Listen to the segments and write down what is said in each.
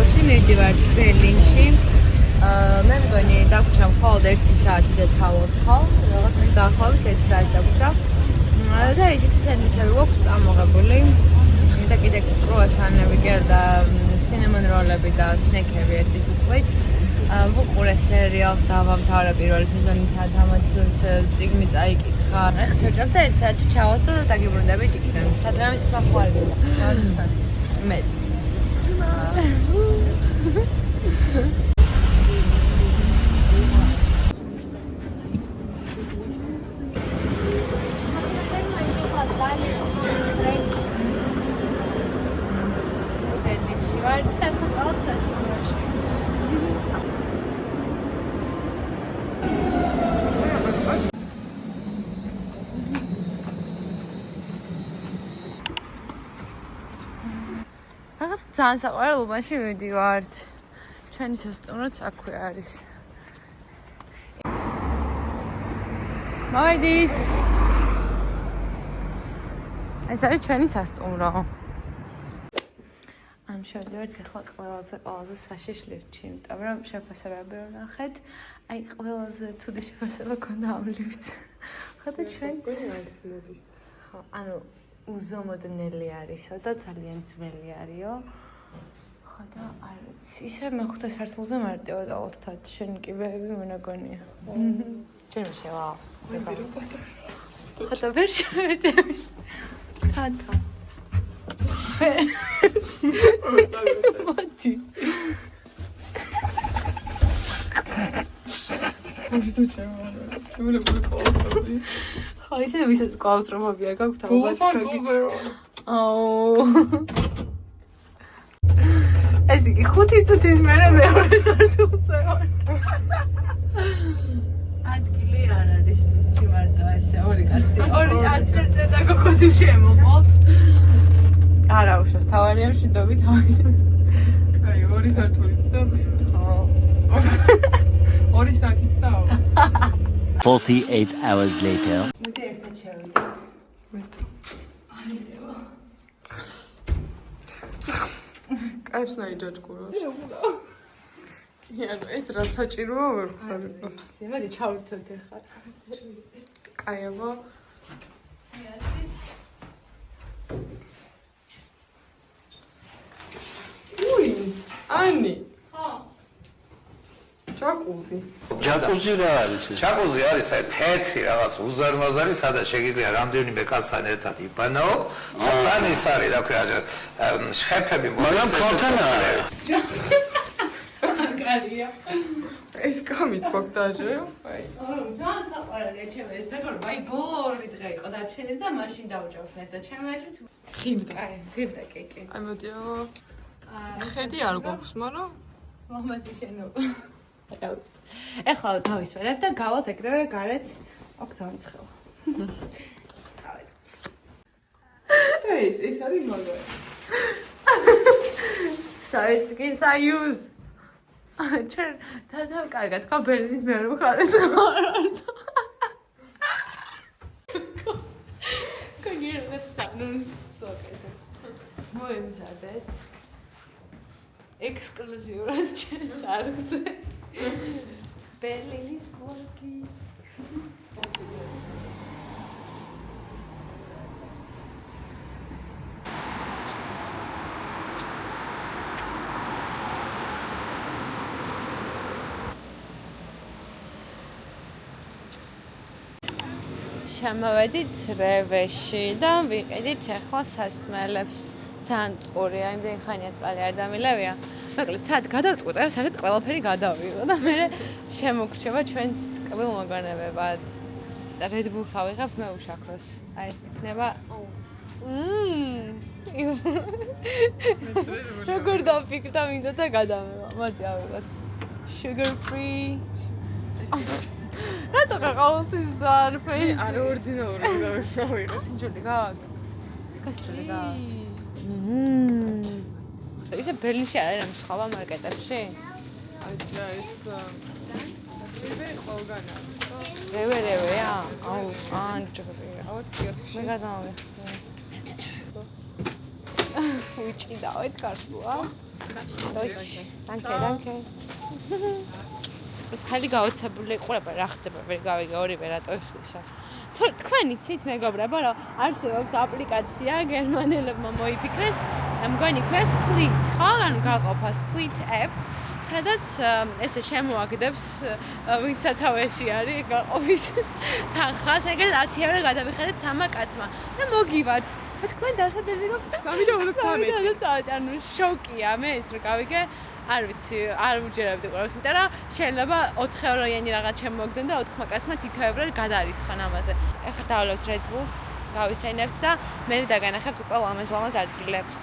საშუალოში მივდივართ ბერლინში. მე მგონი დაგვრჩა მხოლოდ 1 საათი და ჩავოთხო. რაღაც დაახლოებით 1 საათი დაგვრჩა. და ისეთი სენდვიჩები გვაქვს წამოღებული. და კიდე კრუასანები და სინემონ როლები და სნეკები ერთი სიტყვით. ვუყურე სერიალს დავამთავრე პირველი სეზონითა თამაც წიგნი წაიკითხა. ეხლა შევჭამ და 1 საათი ჩავოთო და დაგიბრუნდებით იქიდან. თატრამის თმა ხვალია. მეც. რაღაც ძალიან საყვარელ უბანში მივდივართ. ჩვენი სასტუმროც აქვე არის. მოვედით. ეს არის ჩვენი სასტუმრო. ამ შევდივართ ახლა ყველაზე საშიშ ლიფტში, იმიტომ რომ შეფასებები ვერ ნახეთ. აი ყველაზე ცუდი შეფასება ქონდა ამ ლიფტს. ხო და ჩვენც ხო, ანუ უზომოდნელი არისო და ძალიან ძველი არისო. ხო და არ ვიცი, ისე მეხუთე სართულზე მარტივად დავოთათ, შენ კი ბები მენაგონია. ჩემ შევა. ხო და ვერ შევედები. თათა. მოდი. ვიზო ჩემო. თულე პროტოკოლის. ხო, ისე ვისაც კლაუსტროფობია გაქვთ ალბათ გაგიწევ. აუ. ეს იგი 5 წუთის მერე მეორე სართულზე ვარ. ადგილი არ არის მარტო ესე ორი კაცი. ორი კაცზე და გოგოთი შემოყავთ. არა უშავს თავარია მშვიდობით ავიდე. აი ორი სართულიც და ხო. 2 საათიც დავა. 48 hours later. მოდი ერთად შევიდეთ. მეტი. აიღება. კაშნაი ჯაჭკურო. კი, ანუ ეს რა საჭიროა ვერ ხვდები. მოდი ჩავრთოთ ახლა. კაი აბა. უი, ანი. ხო. ჯაკუზი. ჯაკუზი რა არის ეს? ჯაკუზი არის აი თეთრი რაღაც უზარმაზარი, სადაც შეგიძლია რამდენიმე კაცთან ერთად იბანაო. და ძალიან ის არის, რა ქვია, შეფები მაგრამ ქონთანა. კარგია. ეს კამით გოგდაჟე? აი. ძალიან საყვარელია ჩემი ეს მეგობრები, აი ბოლო 2 დღე იყო დარჩენილი და მაშინ დავჭავთ და ჩემი აჟით ხილდა. აი, ღირდა კეკი. აი მოდი აბა. ხედი არ გვაქვს, მაგრამ მამასი შენო. ეხლა დავისვენებ და გავალთ ეგრევე გარეთ ოქციონცხელ. ეს არის მაგარი. Sovietski Soyuz. ჩვენ და კარგად ხა ბერლინის მეორე მხარეს ვარ. შეგირდეთ სანუნს სოკეთე. მოემზადეთ. ექსკლუზიურად ჩვენს არხზე. ბერლინის ვოლკი. შემოვედით რევეში და ვიყიდით ახლა სასმელებს. ძალიან წყურია, იმდენი ხანია წყალი არ დამილევია. მოკლედ, სად გადავწყვიტე, რომ საერთოდ ყველაფერი გადავიღო და მე შემოგრჩება ჩვენს ტკბილ მოგონებებად. Red Bull-ს ავიღებ მე უშაქროს. აი ეს იქნება როგორ დაფიქრდა მინდა და გადამევა. მოდი ავიღოთ. Sugar free. რატო გაყავთ ზარფეს? არ ორდინალური დავიღო. ჯული გაქვს. კასტრული გაქვს. ისე ბერლინში არ არის სხვა მარკეტებში? აი და ეს რევე ყველგან არის. რევეა? აუ, ანჯობია. აუ კიოსკში. მე გადავიღე. ვიჭიდავთ ქართულა. Danke. ეს ხელი გაოცებული ყურება რა ხდება, ვერ გავიგე ორივე რატო ეხლისა. თქვენ იცით მეგობრებო, რომ არსებობს აპლიკაცია გერმანელებმა მოიფიქრეს, მგონი ქვია Split, ხო? ანუ გაყოფა Split app, სადაც ესე შემოაგდებს ვინც სათავეში არის გაყოფის თანხას, ეგრეთ 10 ევრო გადავიხადეთ 3 კაცმა და მოგივათ. თქვენ დასადები გაქვთ 3.13. ანუ შოკია მე ეს რომ გავიგე. არ ვიცი, არ ვუჯერებდი ყველას, იმიტომ რომ შეიძლება 4 ევროიანი რაღაც შემოგდონ და 4 კაცმა თითო ევრო გადარიცხან ამაზე. ეხლა დავლებთ Red Bulls, გავისეინებთ და მე დაგანახებთ უკვე ლამაზ ადგილებს.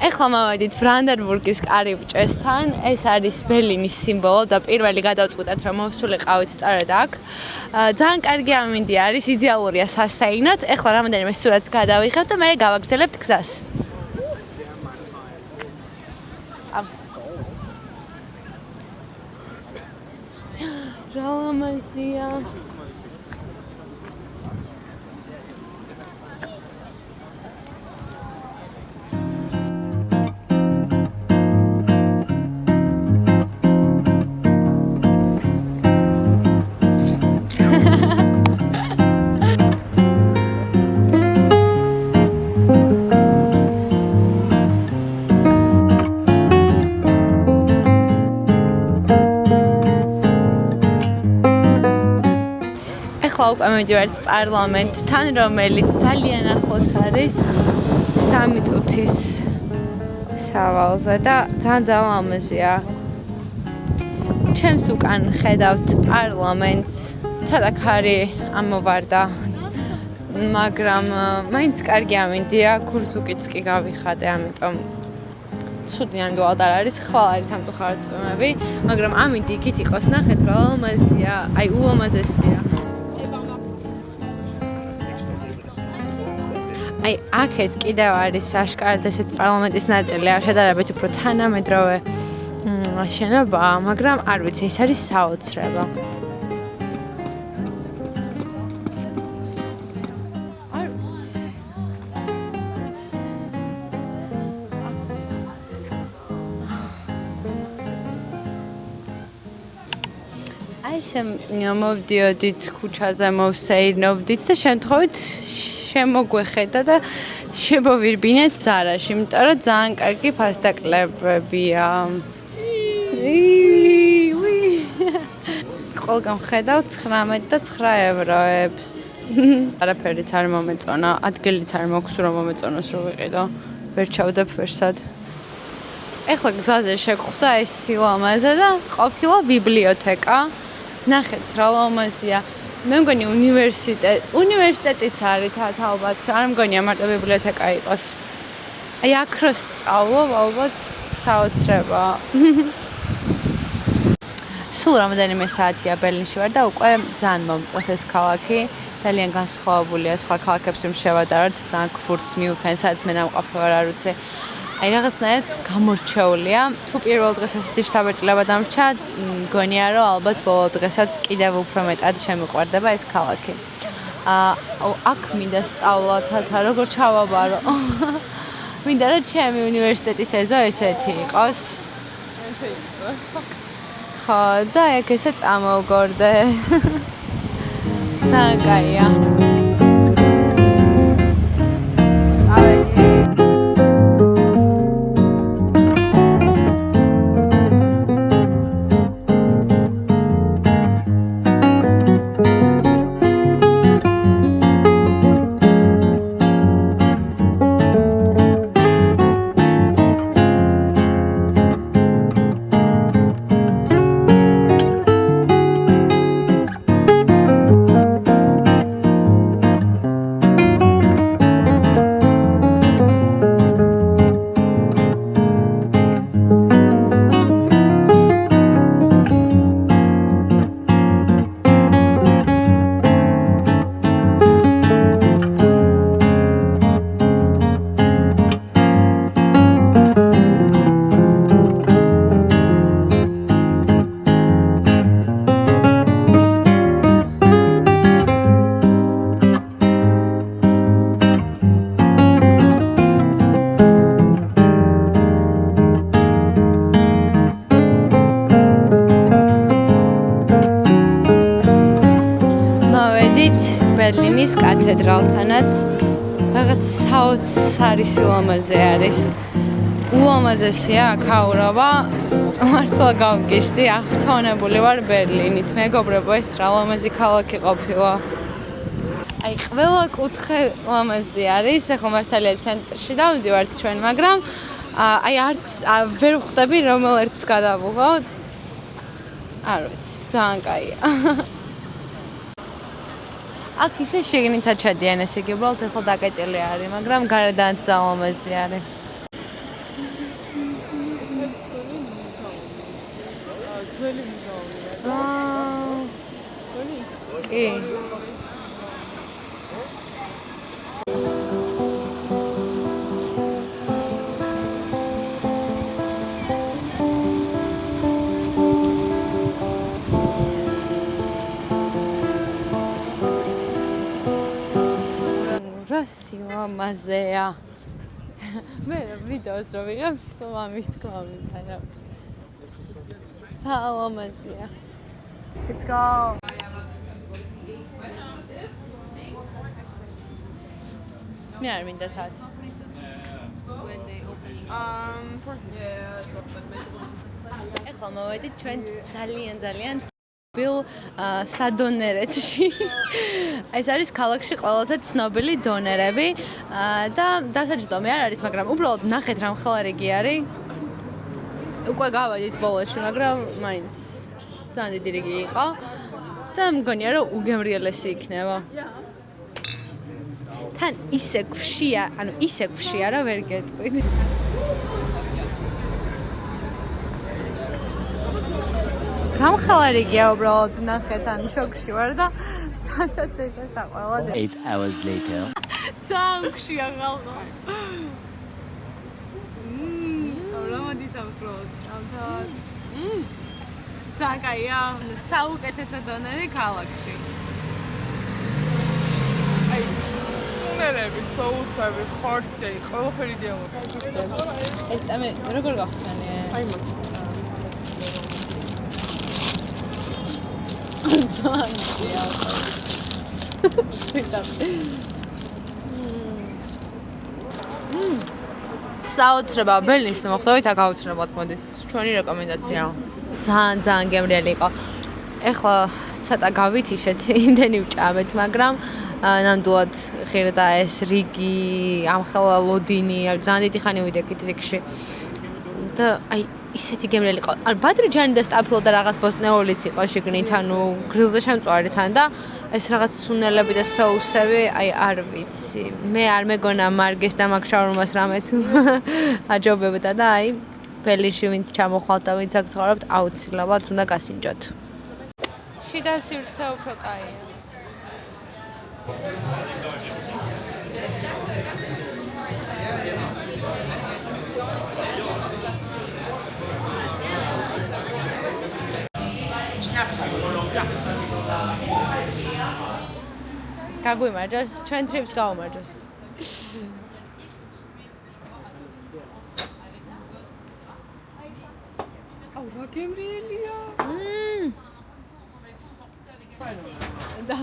ეხლა მოვედით ბრანდენბურგის კარიბჭესთან, ეს არის ბერლინის სიმბოლო და პირველი გადავწყვიტეთ რომ მოვსულიყავით სწორედ აქ. ძალიან კარგი ამინდი არის, იდეალურია სასეინოდ. ეხლა რამოდენიმე სურათს გადავიღებთ და მე გავაგრძელებთ გზას. რა ლამაზია. უკვე მივიდივართ პარლამენტთან, რომელიც ძალიან ახლოს არის 3 წუთის სავალზე და ძალიან ლამაზია. ჩემს უკან ხედავთ პარლამენტს, ცოტა ქარი ამოვარდა, მაგრამ მაინც კარგი ამინდია, ქურთუკიც კი გავიხადე, ამიტომ ცუდი ნამდვილად არ არის, ხვალ არის სამწუხაროდ წვიმები, მაგრამ ამინდი იქით იყოს, ნახეთ რა ლამაზია, აი ულამაზესია. აი აქეთ კიდევ არის აშკარად ესეც პარლამენტის ნაწილი, შედარებით უფრო თანამედროვე შენობაა, მაგრამ არ ვიცი, ეს არის საოცრება. აი ესე მოვდიოდით ქუჩაზე, მოვსეირნობდით და შემთხვევით შემოგვეხედა და შემოვირბინეთ ზარაში, იმიტომ რომ ძალიან კარგი ფასდაკლებებია. ყველგან ხედავ 19 და 9 ევროებს. არაფერიც არ მომეწონა, ადგილიც არ მოქვს რომ მომეწონოს რომ ვიყიდო. ვერ ჩავდებ ვერსად. ეხლა გზაზე შეგხვდა ეს სილამაზე და ყოფილა ბიბლიოთეკა. ნახეთ რა ლამაზია. მე მგონი უნივერსიტეტიც არის თალბათ, არ მგონია მარტო ბიბლიოთეკა იყოს. აი აქ რო სწავლობ, ალბათ საოცრება. სულ რამოდენიმე საათია ბერლინში ვარ და უკვე ძალიან მომწონს ეს ქალაქი. ძალიან განსხვავებულია სხვა ქალაქებს რომ შევადაროთ, ფრანკფურტს, მიუნხენს, სადაც მე ნამყოფი ვარ, არ ვიცი. აი რაღაცნაირად გამორჩეულია. თუ პირველ დღეს ასეთი შთაბეჭდილება დამრჩა, მგონია რომ ალბათ ბოლო დღესაც კიდევ უფრო მეტად შემიყვარდება ეს ქალაქი. აქ მინდა სწავლა თათა როგორ ჩავაბარო. მინდა რომ ჩემი უნივერსიტეტის ეზო ესეთი იყოს. ხო, და ეგ ესე წამოვგორდე. ძალიან კაია. კათედრალთანაც. Რაღაც საოცარი სილამაზე არის. ულამაზესია აქაურობა. მართლა გავგიშდი, აღფრთოვანებული ვარ ბერლინით. მეგობრებო, ეს რა ლამაზი ქალაქი ყოფილა. აი, ყველა კუთხე ლამაზი არის. ახლა მართალია ცენტრში დავდივართ ჩვენ, მაგრამ აი არც ვერ ვხვდები რომელერტს გადავუღოთ. არ ვიცი, ძალიან კაია. აქ ისე შეგნითად ჩადიან, ესე იგი, უბრალოდ ახლა დაკეტილი არის, მაგრამ გარედან ძალიან ლამაზი არის. კი. რა სილამაზეა. მე ვიდეოს რო ვიღებ, მამის თქმა მინდა. ძალიან ლამაზია. Let's go. მე არ მინდა თათ. ეხლა მოვედით ჩვენ ძალიან სადონერეთში. ეს არის ქალაქში ყველაზე ცნობილი დონერები და დასაჯდომი არ არის, მაგრამ უბრალოდ ნახეთ რა მხოლარიგი არის. უკვე გავედით ბოლოში, მაგრამ მაინც ძალიან დიდი რიგი იყო და მგონია რომ უგემრიელესი იქნება. თან ისე გვშია, რომ ვერ გეტყვით. გამხალარიგია უბრალოდ ნახეთ, ან შოკში ვარ და თათაც ესე საყვალად. 8 hours later. ძალიან გვშია ხალხო. რა მოდის უბრალოდ თათაც. ძალიან კაია. საუკეთესო დონერი ქალაქში. აი, სუნერები, соуსები, ხორცი, ყველაფერი დიალოგი. ერთ წამი როგორ გახსენე? აი მაგ. ძალიან საოცრება ბერლინში მოხდებით, აქ აუცილებლად მოდის. ჩვენი რეკომენდაცია. ძალიან გემრიელი იყო. ეხლა ცოტა გავითიშეთ, იმდენი ვჭამეთ, მაგრამ ნამდვილად ღირდა ეს რიგი, ამხელა ლოდინი, ძალიან დიდი ხანი ვიდექით რიგში. და აი ისეთი გემრიელი იყო. არ ბადრიჯანი და სტაფილო და რაღაც ბოსტნეულიც იყო შიგნით, ანუ გრილზე შემწვარით და ეს რაღაც სუნელები და соуსები, აი არ ვიცი. მე არ მეგონა მარგეს და მაგ შაურმას რამე თუ აჯობებდა და აი ბერლინში ვინც ჩამოხვალთ და ვინც აქ ცხოვრობთ, აუცილებლად უნდა გასინჯოთ. შიდა სივრცე უფრო კაია. გაგვიმარჯოს, ჩვენ ტრიპს გავუმარჯოს. აუ, რა გემრიელია. და